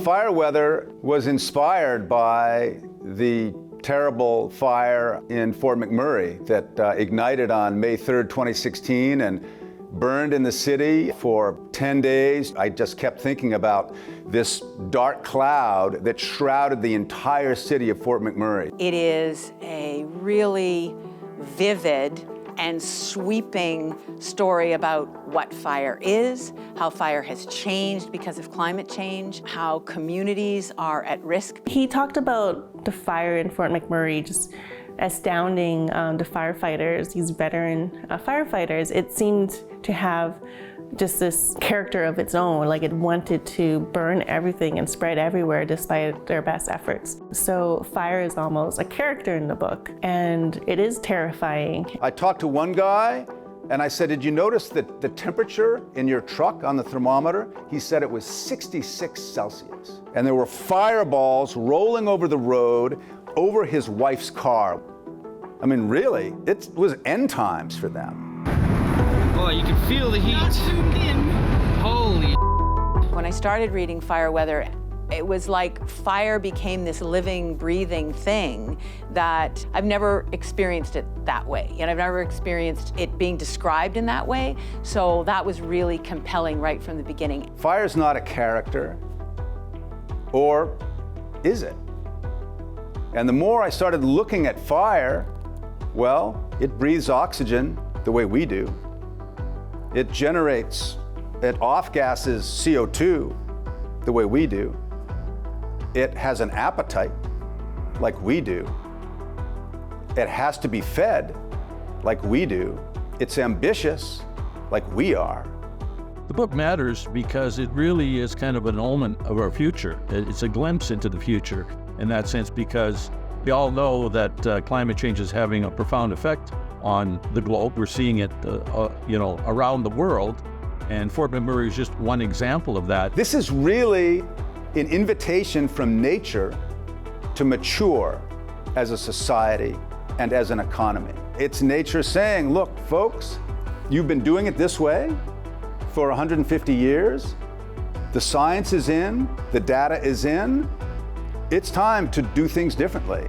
fire weather was inspired by the terrible fire in Fort McMurray that ignited on May 3rd, 2016, and burned in the city for 10 days. I just kept thinking about this dark cloud that shrouded the entire city of Fort McMurray. It is a really vivid and sweeping story about what fire is, how fire has changed because of climate change, how communities are at risk. He talked about the fire in Fort McMurray just astounding the firefighters, these veteran firefighters. It seemed to have just this character of its own, like it wanted to burn everything and spread everywhere despite their best efforts. So fire is almost a character in the book, and it is terrifying. I talked to one guy and I said, did you notice that the temperature in your truck on the thermometer? He said it was 66 Celsius. And there were fireballs rolling over the road over his wife's car. I mean, really, it was end times for them. Oh, you can feel the heat. Holy. When I started reading Fire Weather, it was like fire became this living, breathing thing that I've never experienced it that way. And I've never experienced it being described in that way. So that was really compelling right from the beginning. Fire's not a character, or is it? And the more I started looking at fire, well, it breathes oxygen the way we do. It off-gasses CO2 the way we do. It has an appetite like we do. It has to be fed like we do. It's ambitious like we are. The book matters because it really is kind of an omen of our future. It's a glimpse into the future in that sense, because we all know that climate change is having a profound effect on the globe. We're seeing it, around the world, and Fort McMurray is just one example of that. This is really an invitation from nature to mature as a society and as an economy. It's nature saying, look, folks, you've been doing it this way for 150 years. The science is in, the data is in. It's time to do things differently.